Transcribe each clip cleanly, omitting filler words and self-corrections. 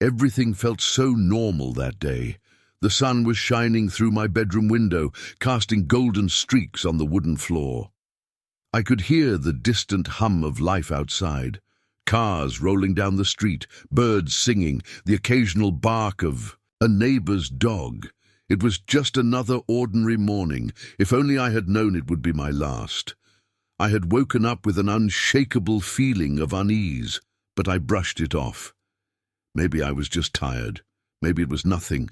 Everything felt so normal that day. The sun was shining through my bedroom window, casting golden streaks on the wooden floor. I could hear the distant hum of life outside. Cars rolling down the street, birds singing, the occasional bark of a neighbor's dog. It was just another ordinary morning. If only I had known it would be my last. I had woken up with an unshakable feeling of unease, but I brushed it off. Maybe I was just tired. Maybe it was nothing.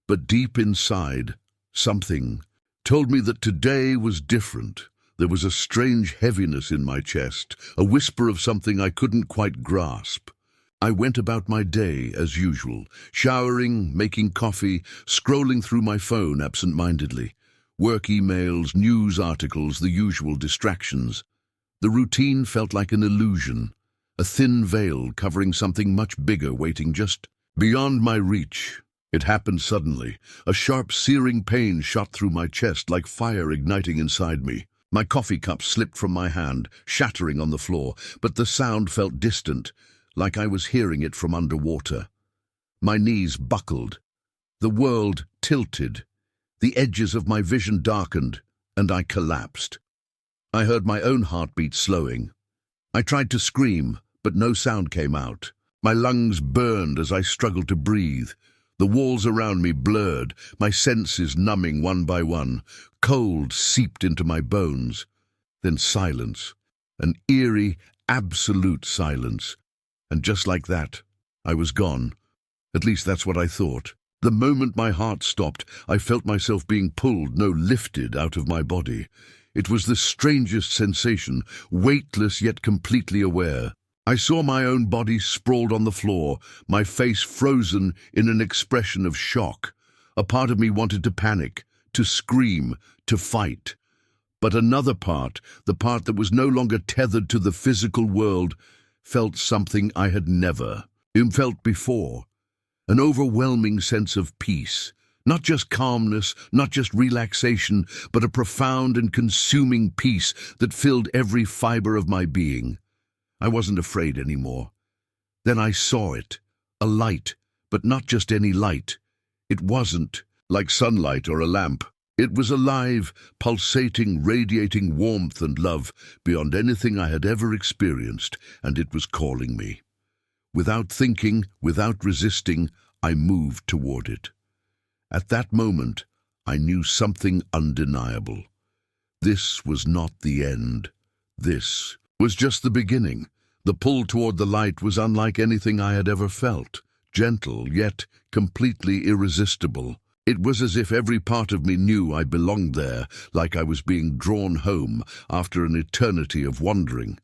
But deep inside, something told me that today was different. There was a strange heaviness in my chest, a whisper of something I couldn't quite grasp. I went about my day as usual, showering, making coffee, scrolling through my phone absent-mindedly. Work emails, news articles, the usual distractions. The routine felt like an illusion, a thin veil covering something much bigger waiting just beyond my reach. It happened suddenly. A sharp, searing pain shot through my chest like fire igniting inside me. My coffee cup slipped from my hand, shattering on the floor, but the sound felt distant, like I was hearing it from underwater. My knees buckled. The world tilted. The edges of my vision darkened, and I collapsed. I heard my own heartbeat slowing. I tried to scream, but no sound came out. My lungs burned as I struggled to breathe. The walls around me blurred, my senses numbing one by one. Cold seeped into my bones. Then silence, an eerie, absolute silence. And just like that, I was gone. At least that's what I thought. The moment my heart stopped, I felt myself being pulled, no, lifted out of my body. It was the strangest sensation, weightless yet completely aware. I saw my own body sprawled on the floor, my face frozen in an expression of shock. A part of me wanted to panic, to scream, to fight. But another part, the part that was no longer tethered to the physical world, felt something I had never felt before. An overwhelming sense of peace. Not just calmness, not just relaxation, but a profound and consuming peace that filled every fiber of my being. I wasn't afraid anymore. Then I saw it, a light, but not just any light. It wasn't like sunlight or a lamp. It was alive, pulsating, radiating warmth and love beyond anything I had ever experienced, and it was calling me. Without thinking, without resisting, I moved toward it. At that moment, I knew something undeniable. This was not the end. This was just the beginning. The pull toward the light was unlike anything I had ever felt, gentle yet completely irresistible. It was as if every part of me knew I belonged there, like I was being drawn home after an eternity of wandering.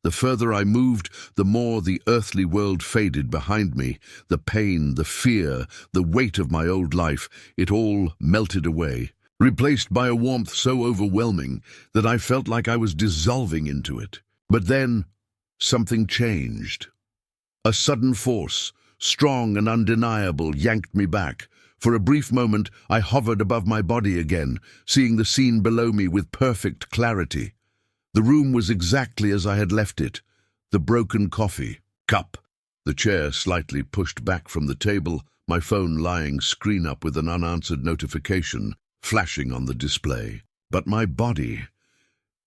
The further I moved, the more the earthly world faded behind me. The pain, the fear, the weight of my old life, it all melted away, replaced by a warmth so overwhelming that I felt like I was dissolving into it. But then, something changed. A sudden force, strong and undeniable, yanked me back. For a brief moment, I hovered above my body again, seeing the scene below me with perfect clarity. The room was exactly as I had left it. The broken coffee cup, the chair slightly pushed back from the table, my phone lying screen up with an unanswered notification flashing on the display. But my body,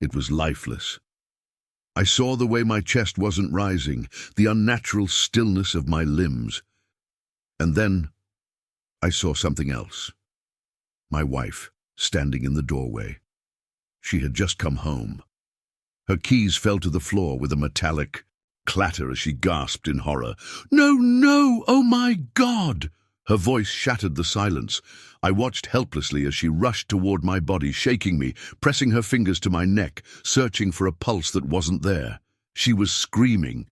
it was lifeless. I saw the way my chest wasn't rising, the unnatural stillness of my limbs. And then I saw something else. My wife, standing in the doorway. She had just come home. Her keys fell to the floor with a metallic clatter as she gasped in horror. "No, no! Oh my God!" Her voice shattered the silence. I watched helplessly as she rushed toward my body, shaking me, pressing her fingers to my neck, searching for a pulse that wasn't there. She was screaming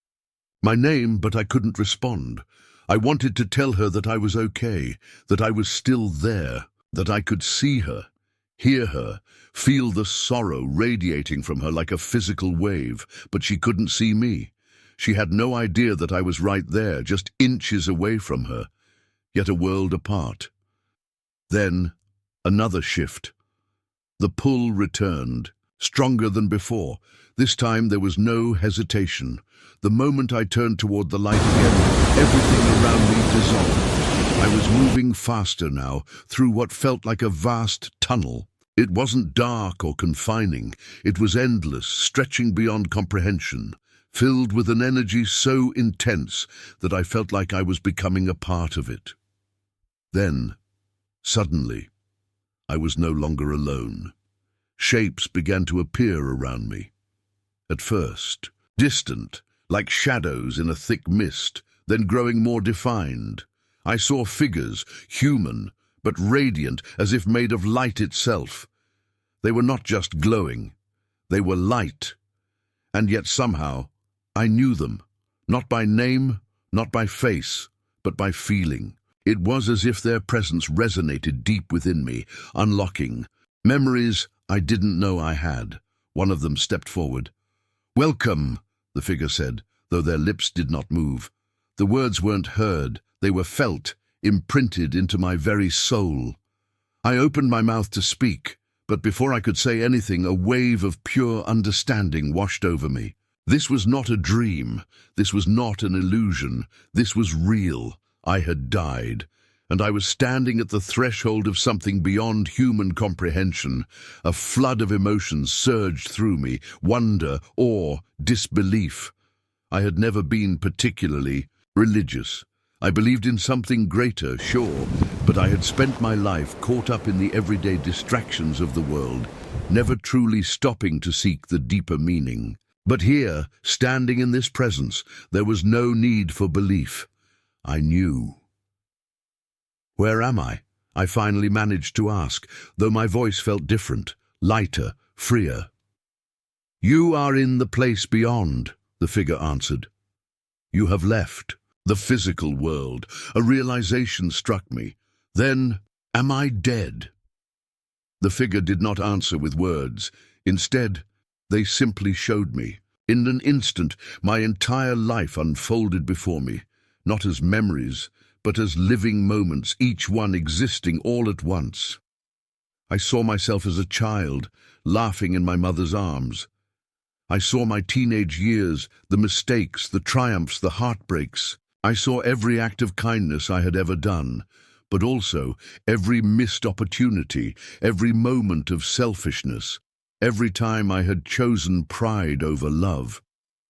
my name, but I couldn't respond. I wanted to tell her that I was okay, that I was still there, that I could see her, hear her, feel the sorrow radiating from her like a physical wave, but she couldn't see me. She had no idea that I was right there, just inches away from her, yet a world apart. Then, another shift. The pull returned, stronger than before. This time there was no hesitation. The moment I turned toward the light again, everything around me dissolved. I was moving faster now, through what felt like a vast tunnel. It wasn't dark or confining. It was endless, stretching beyond comprehension, filled with an energy so intense that I felt like I was becoming a part of it. Then, suddenly, I was no longer alone. Shapes began to appear around me. At first, distant, like shadows in a thick mist, then growing more defined. I saw figures, human, but radiant, as if made of light itself. They were not just glowing, they were light. And yet somehow, I knew them, not by name, not by face, but by feeling. It was as if their presence resonated deep within me, unlocking memories I didn't know I had. One of them stepped forward. "Welcome," the figure said, though their lips did not move. The words weren't heard, they were felt, imprinted into my very soul. I opened my mouth to speak, but before I could say anything, a wave of pure understanding washed over me. This was not a dream, this was not an illusion, this was real. I had died, and I was standing at the threshold of something beyond human comprehension. A flood of emotions surged through me, wonder, awe, disbelief. I had never been particularly religious. I believed in something greater, sure, but I had spent my life caught up in the everyday distractions of the world, never truly stopping to seek the deeper meaning. But here, standing in this presence, there was no need for belief. I knew. "Where am I?" I finally managed to ask, though my voice felt different, lighter, freer. "You are in the place beyond," the figure answered. "You have left the physical world." A realization struck me. Then, am I dead? The figure did not answer with words. Instead, they simply showed me. In an instant, my entire life unfolded before me, not as memories, but as living moments, each one existing all at once. I saw myself as a child, laughing in my mother's arms. I saw my teenage years, the mistakes, the triumphs, the heartbreaks. I saw every act of kindness I had ever done, but also every missed opportunity, every moment of selfishness, every time I had chosen pride over love.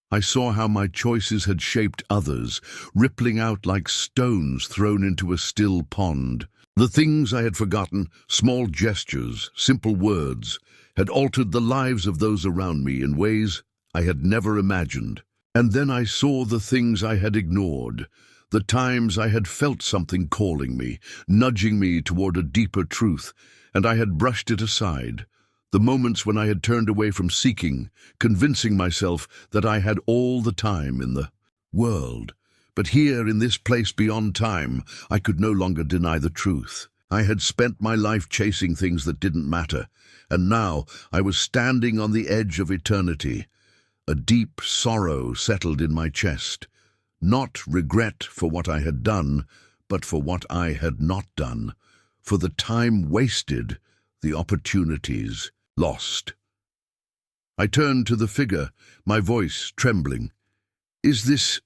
I saw how my choices had shaped others, rippling out like stones thrown into a still pond. The things I had forgotten, small gestures, simple words, had altered the lives of those around me in ways I had never imagined. And then I saw the things I had ignored, the times I had felt something calling me, nudging me toward a deeper truth, and I had brushed it aside. The moments when I had turned away from seeking, convincing myself that I had all the time in the world. But here, in this place beyond time, I could no longer deny the truth. I had spent my life chasing things that didn't matter, and now I was standing on the edge of eternity. A deep sorrow settled in my chest. Not regret for what I had done, but for what I had not done. For the time wasted, the opportunities lost. I turned to the figure, my voice trembling. Is this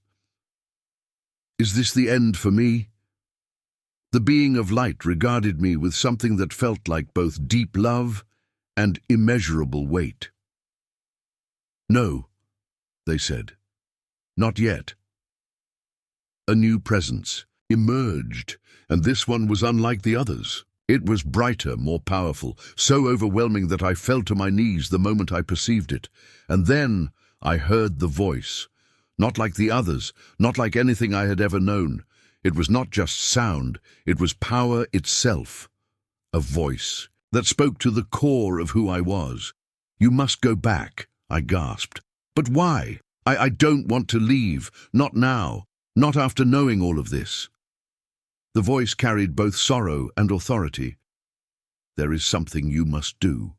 the end for me?" The being of light regarded me with something that felt like both deep love and immeasurable weight. "No," they said. "Not yet." A new presence emerged, and this one was unlike the others. It was brighter, more powerful, so overwhelming that I fell to my knees the moment I perceived it. And then I heard the voice. Not like the others, not like anything I had ever known. It was not just sound, it was power itself. A voice that spoke to the core of who I was. "You must go back," I gasped. "But why? I don't want to leave. Not now. Not after knowing all of this." The voice carried both sorrow and authority. "There is something you must do.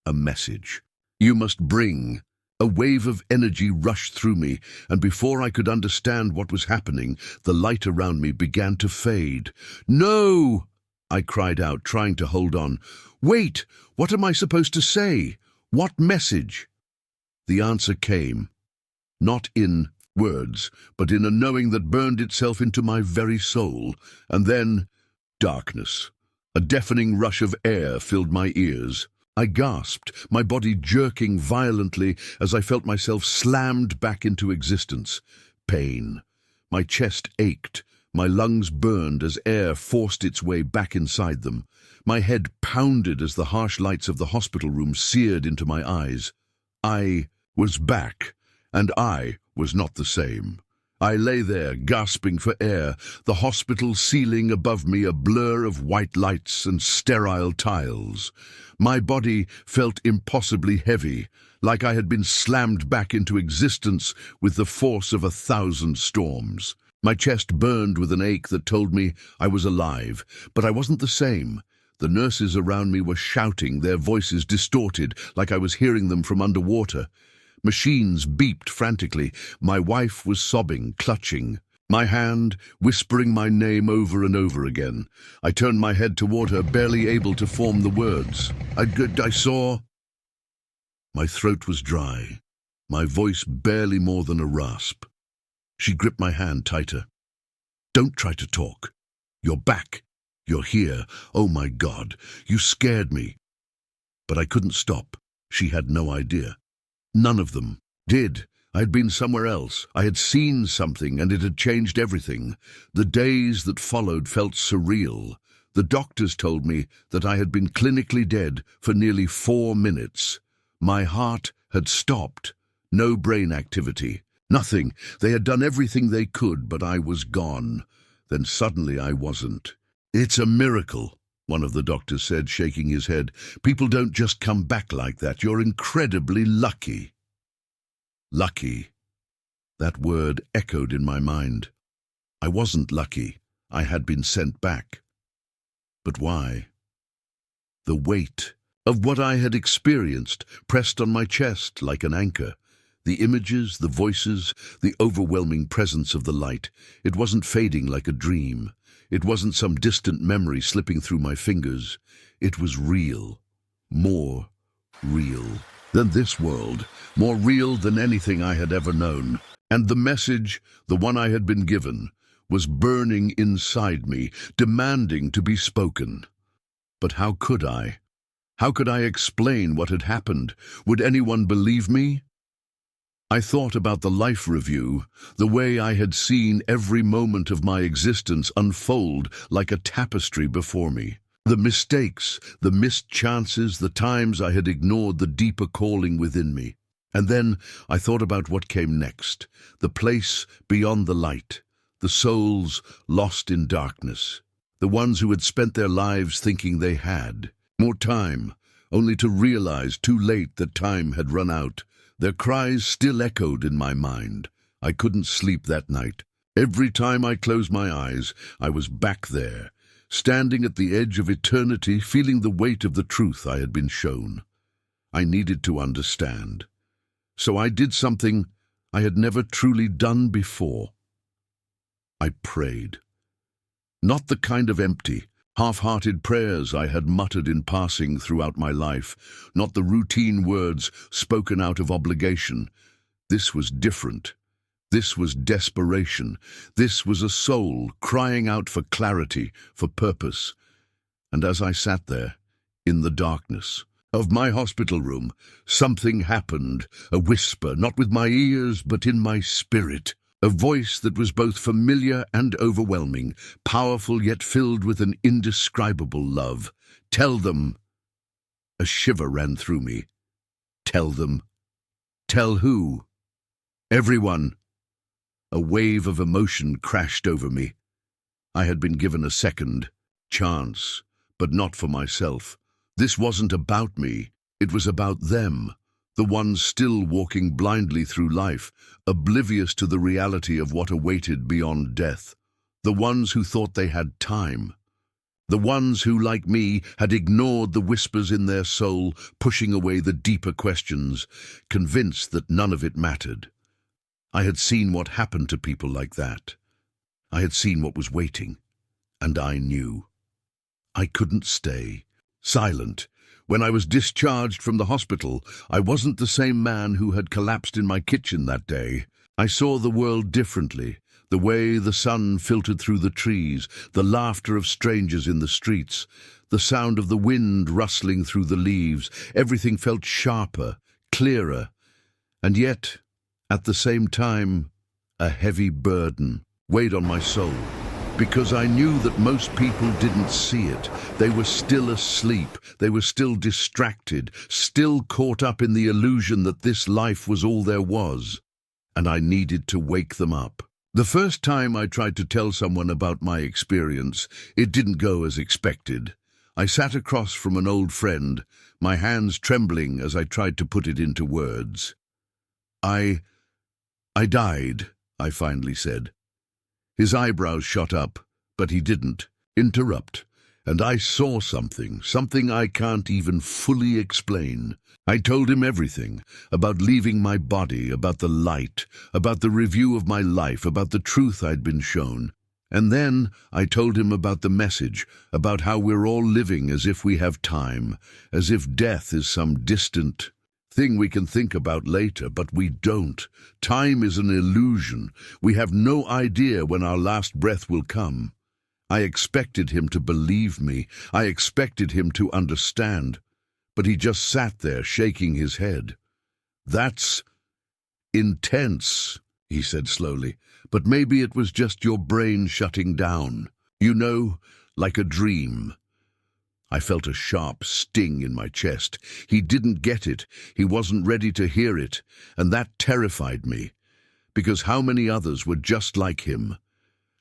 A message. You must bring." A wave of energy rushed through me, and before I could understand what was happening, the light around me began to fade. "No!" I cried out, trying to hold on. "Wait! What am I supposed to say? What message?" The answer came, not in words, but in a knowing that burned itself into my very soul. And then, darkness. A deafening rush of air filled my ears. I gasped, my body jerking violently as I felt myself slammed back into existence. Pain. My chest ached. My lungs burned as air forced its way back inside them. My head pounded as the harsh lights of the hospital room seared into my eyes. I was back, and I was not the same. I lay there, gasping for air, the hospital ceiling above me a blur of white lights and sterile tiles. My body felt impossibly heavy, like I had been slammed back into existence with the force of 1,000 storms. My chest burned with an ache that told me I was alive, but I wasn't the same. The nurses around me were shouting, their voices distorted, like I was hearing them from underwater. Machines beeped frantically. My wife was sobbing, clutching my hand, whispering my name over and over again. I turned my head toward her, barely able to form the words. I saw... My throat was dry, my voice barely more than a rasp. She gripped my hand tighter. "Don't try to talk. You're back. You're here. Oh my God, you scared me." But I couldn't stop. She had no idea. None of them did. I had been somewhere else. I had seen something, and it had changed everything. The days that followed felt surreal. The doctors told me that I had been clinically dead for nearly 4 minutes. My heart had stopped. No brain activity. Nothing. They had done everything they could, but I was gone. Then suddenly I wasn't. "It's a miracle," one of the doctors said, shaking his head. "People don't just come back like that. You're incredibly lucky." Lucky. That word echoed in my mind. I wasn't lucky. I had been sent back. But why? The weight of what I had experienced pressed on my chest like an anchor. The images, the voices, the overwhelming presence of the light. It wasn't fading like a dream. It wasn't some distant memory slipping through my fingers. It was real. More real than this world. More real than anything I had ever known. And the message, the one I had been given, was burning inside me, demanding to be spoken. But how could I? How could I explain what had happened? Would anyone believe me? I thought about the life review, the way I had seen every moment of my existence unfold like a tapestry before me. The mistakes, the missed chances, the times I had ignored the deeper calling within me. And then I thought about what came next, the place beyond the light, the souls lost in darkness, the ones who had spent their lives thinking they had more time, only to realize too late that time had run out. Their cries still echoed in my mind. I couldn't sleep that night. Every time I closed my eyes, I was back there, standing at the edge of eternity, feeling the weight of the truth I had been shown. I needed to understand. So I did something I had never truly done before. I prayed. Not the kind of empty, half-hearted prayers I had muttered in passing throughout my life, not the routine words spoken out of obligation. This was different. This was desperation. This was a soul crying out for clarity, for purpose. And as I sat there, in the darkness of my hospital room, something happened, a whisper, not with my ears, but in my spirit. A voice that was both familiar and overwhelming, powerful yet filled with an indescribable love. "Tell them." A shiver ran through me. Tell them. Tell who? Everyone. A wave of emotion crashed over me. I had been given a second chance, but not for myself. This wasn't about me. It was about them. The ones still walking blindly through life, oblivious to the reality of what awaited beyond death. The ones who thought they had time. The ones who, like me, had ignored the whispers in their soul, pushing away the deeper questions, convinced that none of it mattered. I had seen what happened to people like that. I had seen what was waiting, and I knew. I couldn't stay silent. When I was discharged from the hospital, I wasn't the same man who had collapsed in my kitchen that day. I saw the world differently, the way the sun filtered through the trees, the laughter of strangers in the streets, the sound of the wind rustling through the leaves. Everything felt sharper, clearer, and yet, at the same time, a heavy burden weighed on my soul, because I knew that most people didn't see it. They were still asleep, they were still distracted, still caught up in the illusion that this life was all there was, and I needed to wake them up. The first time I tried to tell someone about my experience, it didn't go as expected. I sat across from an old friend, my hands trembling as I tried to put it into words. I died, I finally said. His eyebrows shot up, but he didn't interrupt, and I saw something I can't even fully explain. I told him everything, about leaving my body, about the light, about the review of my life, about the truth I'd been shown. And then I told him about the message, about how we're all living as if we have time, as if death is some distant thing we can think about later, but we don't. Time is an illusion. We have no idea when our last breath will come. I expected him to believe me. I expected him to understand. But he just sat there shaking his head. "That's intense," he said slowly, "but maybe it was just your brain shutting down. You know, like a dream." I felt a sharp sting in my chest. He didn't get it. He wasn't ready to hear it, and that terrified me. Because how many others were just like him?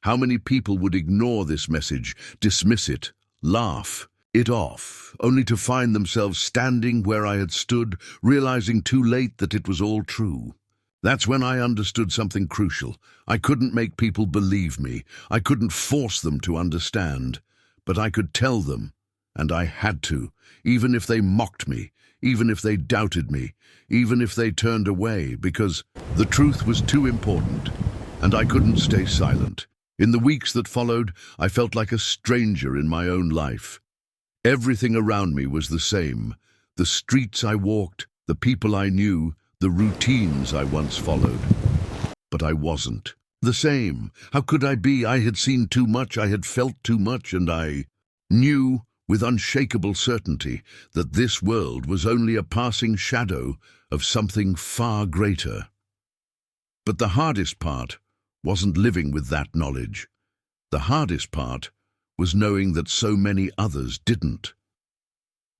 How many people would ignore this message, dismiss it, laugh it off, only to find themselves standing where I had stood, realizing too late that it was all true? That's when I understood something crucial. I couldn't make people believe me. I couldn't force them to understand. But I could tell them, and I had to, even if they mocked me, even if they doubted me, even if they turned away, because the truth was too important, and I couldn't stay silent. In the weeks that followed, I felt like a stranger in my own life. Everything around me was the same. The streets I walked, the people I knew, the routines I once followed. But I wasn't the same. How could I be? I had seen too much, I had felt too much, and I knew with unshakable certainty that this world was only a passing shadow of something far greater. But the hardest part wasn't living with that knowledge. The hardest part was knowing that so many others didn't.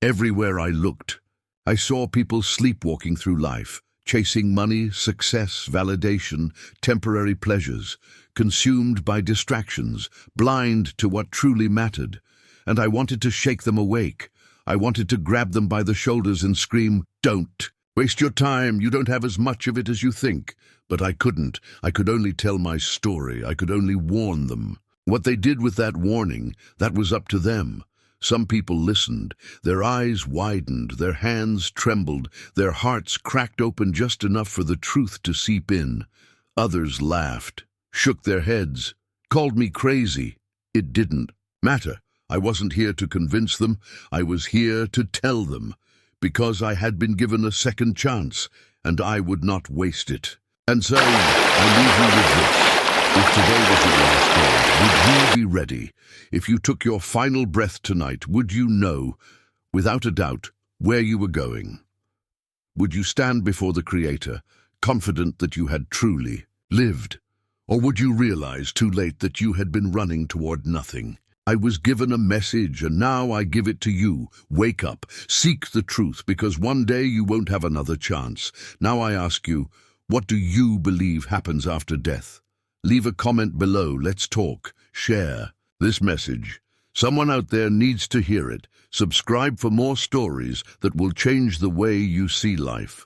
Everywhere I looked, I saw people sleepwalking through life, chasing money, success, validation, temporary pleasures, consumed by distractions, blind to what truly mattered. And I wanted to shake them awake. I wanted to grab them by the shoulders and scream, "Don't waste your time, you don't have as much of it as you think." But I couldn't. I could only tell my story. I could only warn them. What they did with that warning, that was up to them. Some people listened. Their eyes widened, their hands trembled, their hearts cracked open just enough for the truth to seep in. Others laughed, shook their heads, called me crazy. It didn't matter. I wasn't here to convince them. I was here to tell them, because I had been given a second chance, and I would not waste it. And so, I leave you with this. If today was your last day, would you be ready? If you took your final breath tonight, would you know, without a doubt, where you were going? Would you stand before the Creator, confident that you had truly lived? Or would you realize too late that you had been running toward nothing? I was given a message, and now I give it to you. Wake up, seek the truth, because one day you won't have another chance. Now I ask you, what do you believe happens after death? Leave a comment below. Let's talk. Share this message. Someone out there needs to hear it. Subscribe for more stories that will change the way you see life.